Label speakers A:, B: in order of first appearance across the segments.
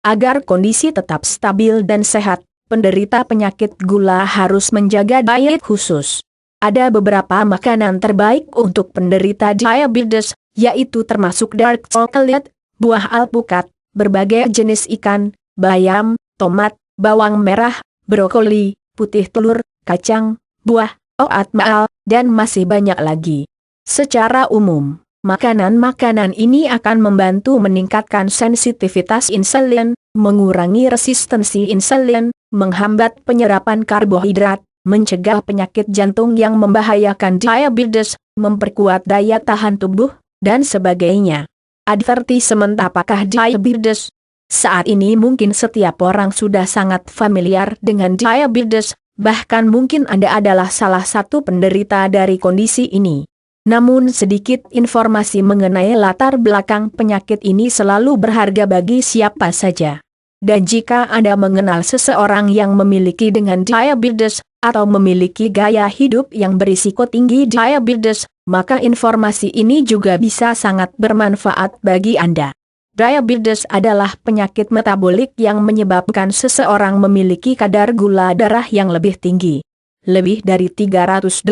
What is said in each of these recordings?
A: Agar kondisi tetap stabil dan sehat, penderita penyakit gula harus menjaga diet khusus. Ada beberapa makanan terbaik untuk penderita diabetes, yaitu termasuk dark chocolate, buah alpukat, berbagai jenis ikan, bayam, tomat, bawang merah, brokoli, putih telur, kacang, buah, oatmeal, dan masih banyak lagi. Secara umum, makanan-makanan ini akan membantu meningkatkan sensitivitas insulin, mengurangi resistensi insulin, menghambat penyerapan karbohidrat, mencegah penyakit jantung yang membahayakan diabetes, memperkuat daya tahan tubuh, dan sebagainya. Advertisement apakah diabetes? Saat ini mungkin setiap orang sudah sangat familiar dengan diabetes, bahkan mungkin Anda adalah salah satu penderita dari kondisi ini. Namun sedikit informasi mengenai latar belakang penyakit ini selalu berharga bagi siapa saja. Dan jika Anda mengenal seseorang yang memiliki dengan diabetes, atau memiliki gaya hidup yang berisiko tinggi diabetes, maka informasi ini juga bisa sangat bermanfaat bagi Anda. Diabetes adalah penyakit metabolik yang menyebabkan seseorang memiliki kadar gula darah yang lebih tinggi. Lebih dari 380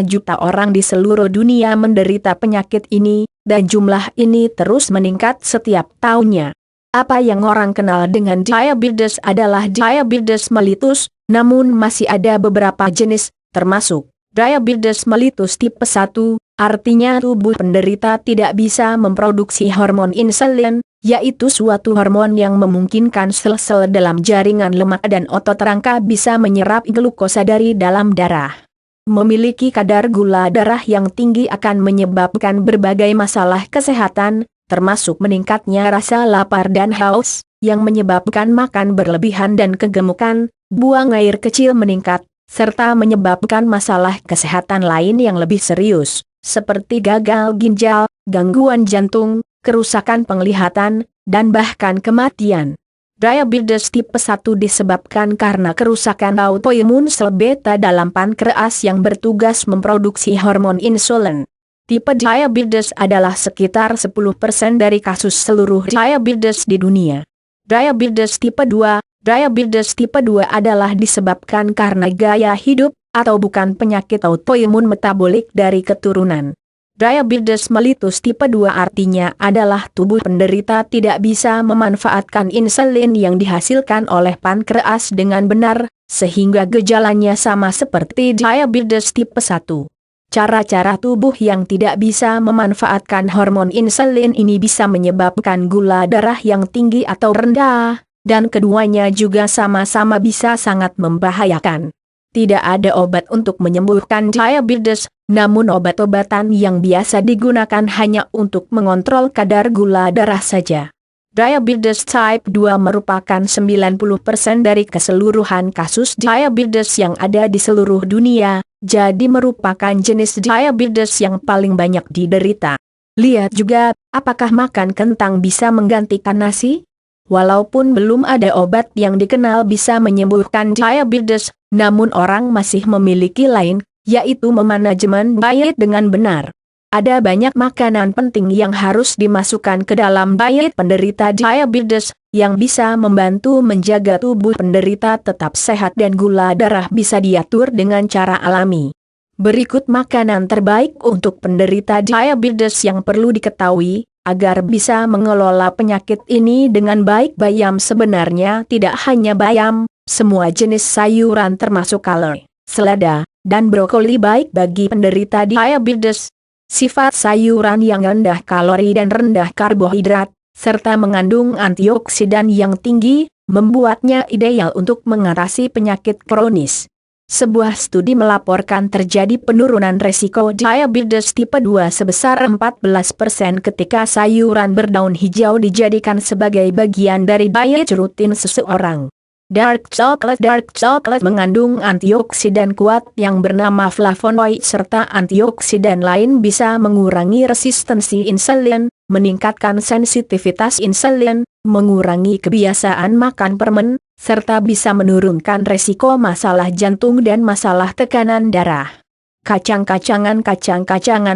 A: juta orang di seluruh dunia menderita penyakit ini, dan jumlah ini terus meningkat setiap tahunnya. Apa yang orang kenal dengan diabetes adalah diabetes mellitus, namun masih ada beberapa jenis, termasuk diabetes mellitus tipe 1, artinya tubuh penderita tidak bisa memproduksi hormon insulin, yaitu suatu hormon yang memungkinkan sel-sel dalam jaringan lemak dan otot rangka bisa menyerap glukosa dari dalam darah. Memiliki kadar gula darah yang tinggi akan menyebabkan berbagai masalah kesehatan, termasuk meningkatnya rasa lapar dan haus, yang menyebabkan makan berlebihan dan kegemukan, buang air kecil meningkat, serta menyebabkan masalah kesehatan lain yang lebih serius, seperti gagal ginjal, gangguan jantung, kerusakan penglihatan, dan bahkan kematian. Diabetes tipe 1 disebabkan karena kerusakan autoimun sel beta dalam pankreas yang bertugas memproduksi hormon insulin. Tipe diabetes adalah sekitar 10% dari kasus seluruh diabetes di dunia. Diabetes tipe 2 adalah disebabkan karena gaya hidup, atau bukan penyakit autoimun metabolik dari keturunan. Diabetes mellitus tipe 2 artinya adalah tubuh penderita tidak bisa memanfaatkan insulin yang dihasilkan oleh pankreas dengan benar, sehingga gejalanya sama seperti diabetes tipe 1. Cara-cara tubuh yang tidak bisa memanfaatkan hormon insulin ini bisa menyebabkan gula darah yang tinggi atau rendah, dan keduanya juga sama-sama bisa sangat membahayakan. Tidak ada obat untuk menyembuhkan diabetes, namun obat-obatan yang biasa digunakan hanya untuk mengontrol kadar gula darah saja. Diabetes type 2 merupakan 90% dari keseluruhan kasus diabetes yang ada di seluruh dunia, jadi merupakan jenis diabetes yang paling banyak diderita. Lihat juga, apakah makan kentang bisa menggantikan nasi? Walaupun belum ada obat yang dikenal bisa menyembuhkan diabetes, namun orang masih memiliki lain, yaitu memanajemen diet dengan benar. Ada banyak makanan penting yang harus dimasukkan ke dalam diet penderita diabetes, yang bisa membantu menjaga tubuh penderita tetap sehat dan gula darah bisa diatur dengan cara alami. Berikut makanan terbaik untuk penderita diabetes yang perlu diketahui, agar bisa mengelola penyakit ini dengan baik. Bayam sebenarnya tidak hanya bayam, semua jenis sayuran termasuk kalori, selada, dan brokoli baik bagi penderita diabetes. Sifat sayuran yang rendah kalori dan rendah karbohidrat, serta mengandung antioksidan yang tinggi, membuatnya ideal untuk mengatasi penyakit kronis. Sebuah studi melaporkan terjadi penurunan resiko diabetes tipe 2 sebesar 14% ketika sayuran berdaun hijau dijadikan sebagai bagian dari diet rutin seseorang. Dark chocolate mengandung antioksidan kuat yang bernama flavonoid serta antioksidan lain bisa mengurangi resistensi insulin, meningkatkan sensitivitas insulin, mengurangi kebiasaan makan permen, serta bisa menurunkan resiko masalah jantung dan masalah tekanan darah. Kacang-kacangan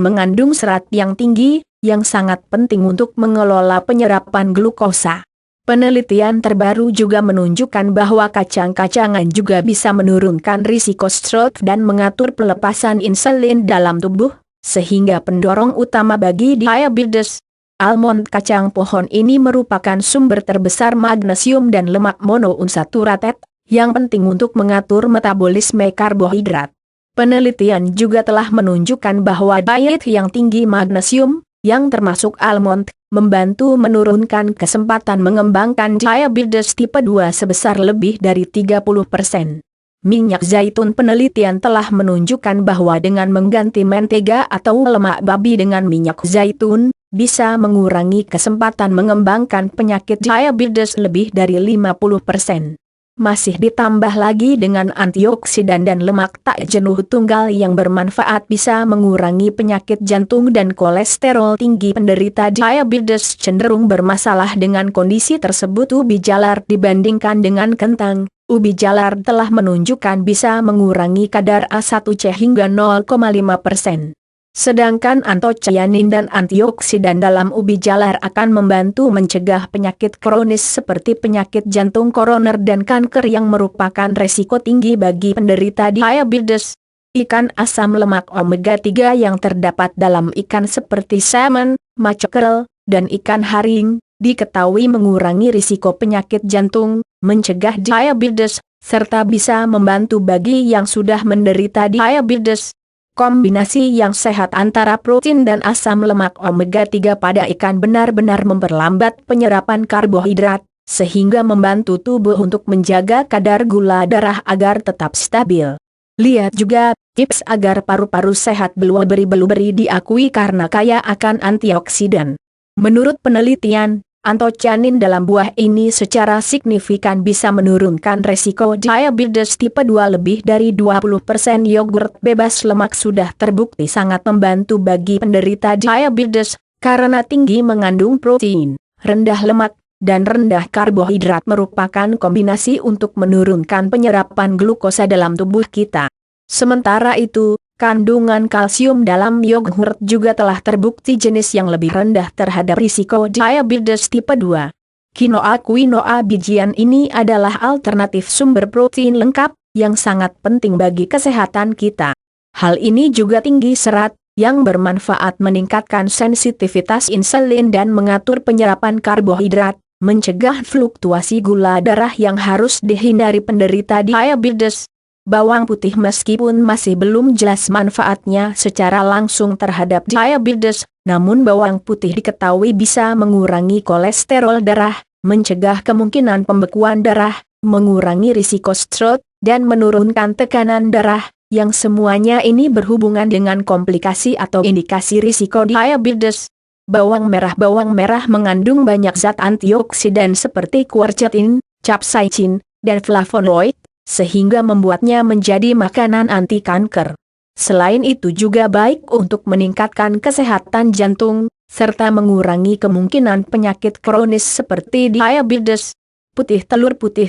A: mengandung serat yang tinggi, yang sangat penting untuk mengelola penyerapan glukosa. Penelitian terbaru juga menunjukkan bahwa kacang-kacangan juga bisa menurunkan risiko stroke dan mengatur pelepasan insulin dalam tubuh, sehingga pendorong utama bagi diabetes. Almond kacang pohon ini merupakan sumber terbesar magnesium dan lemak monounsaturated, yang penting untuk mengatur metabolisme karbohidrat. Penelitian juga telah menunjukkan bahwa diet yang tinggi magnesium, yang termasuk almond, membantu menurunkan kesempatan mengembangkan diabetes tipe 2 sebesar lebih dari 30%. Minyak zaitun. Penelitian telah menunjukkan bahwa dengan mengganti mentega atau lemak babi dengan minyak zaitun, bisa mengurangi kesempatan mengembangkan penyakit diabetes lebih dari 50%. Masih ditambah lagi dengan antioksidan dan lemak tak jenuh tunggal yang bermanfaat bisa mengurangi penyakit jantung dan kolesterol tinggi. Penderita diabetes cenderung bermasalah dengan kondisi tersebut. Ubi jalar dibandingkan dengan kentang, ubi jalar telah menunjukkan bisa mengurangi kadar A1C hingga 0,5%. Sedangkan antocianin dan antioksidan dalam ubi jalar akan membantu mencegah penyakit kronis seperti penyakit jantung koroner dan kanker yang merupakan resiko tinggi bagi penderita diabetes. Ikan asam lemak omega 3 yang terdapat dalam ikan seperti salmon, mackerel, dan ikan haring, diketahui mengurangi risiko penyakit jantung, mencegah diabetes, serta bisa membantu bagi yang sudah menderita diabetes. Kombinasi yang sehat antara protein dan asam lemak omega 3 pada ikan benar-benar memperlambat penyerapan karbohidrat, sehingga membantu tubuh untuk menjaga kadar gula darah agar tetap stabil. Lihat juga, tips agar paru-paru sehat. Blueberry diakui karena kaya akan antioksidan. Menurut penelitian, antocianin dalam buah ini secara signifikan bisa menurunkan resiko diabetes tipe 2 lebih dari 20%. Yogurt bebas lemak sudah terbukti sangat membantu bagi penderita diabetes, karena tinggi mengandung protein, rendah lemak, dan rendah karbohidrat merupakan kombinasi untuk menurunkan penyerapan glukosa dalam tubuh kita. Sementara itu, kandungan kalsium dalam yogurt juga telah terbukti jenis yang lebih rendah terhadap risiko diabetes tipe 2. Quinoa bijian ini adalah alternatif sumber protein lengkap, yang sangat penting bagi kesehatan kita. Hal ini juga tinggi serat, yang bermanfaat meningkatkan sensitivitas insulin dan mengatur penyerapan karbohidrat, mencegah fluktuasi gula darah yang harus dihindari penderita diabetes. Bawang putih. Meskipun masih belum jelas manfaatnya secara langsung terhadap diabetes, namun bawang putih diketahui bisa mengurangi kolesterol darah, mencegah kemungkinan pembekuan darah, mengurangi risiko stroke, dan menurunkan tekanan darah, yang semuanya ini berhubungan dengan komplikasi atau indikasi risiko diabetes. Bawang merah mengandung banyak zat antioksidan seperti quercetin, capsaicin, dan flavonoid, sehingga membuatnya menjadi makanan anti kanker. Selain itu juga baik untuk meningkatkan kesehatan jantung, serta mengurangi kemungkinan penyakit kronis seperti diabetes. Putih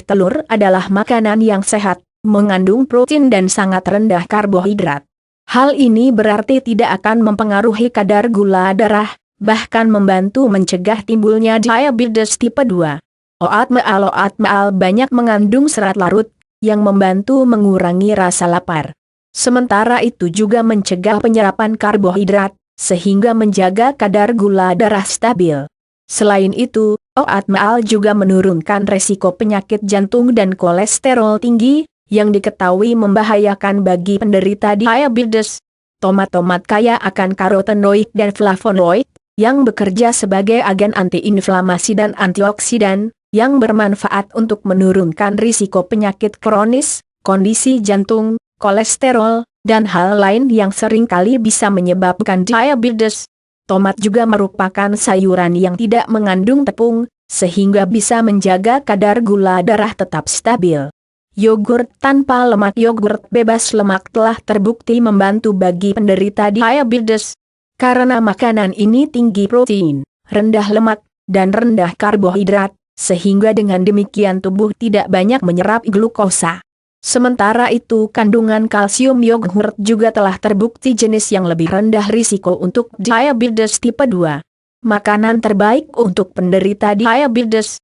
A: telur adalah makanan yang sehat, mengandung protein dan sangat rendah karbohidrat. Hal ini berarti tidak akan mempengaruhi kadar gula darah, bahkan membantu mencegah timbulnya diabetes tipe 2. Oatmeal banyak mengandung serat larut, yang membantu mengurangi rasa lapar. Sementara itu juga mencegah penyerapan karbohidrat, sehingga menjaga kadar gula darah stabil. Selain itu, oatmeal juga menurunkan resiko penyakit jantung dan kolesterol tinggi, yang diketahui membahayakan bagi penderita diabetes. Tomat kaya akan karotenoid dan flavonoid, yang bekerja sebagai agen antiinflamasi dan antioksidan, yang bermanfaat untuk menurunkan risiko penyakit kronis, kondisi jantung, kolesterol, dan hal lain yang seringkali bisa menyebabkan diabetes. Tomat juga merupakan sayuran yang tidak mengandung tepung, sehingga bisa menjaga kadar gula darah tetap stabil. Yogurt tanpa lemak. Yogurt bebas lemak telah terbukti membantu bagi penderita diabetes, karena makanan ini tinggi protein, rendah lemak, dan rendah karbohidrat, sehingga dengan demikian tubuh tidak banyak menyerap glukosa. Sementara itu kandungan kalsium yogurt juga telah terbukti jenis yang lebih rendah risiko untuk diabetes tipe 2. Makanan terbaik untuk penderita diabetes,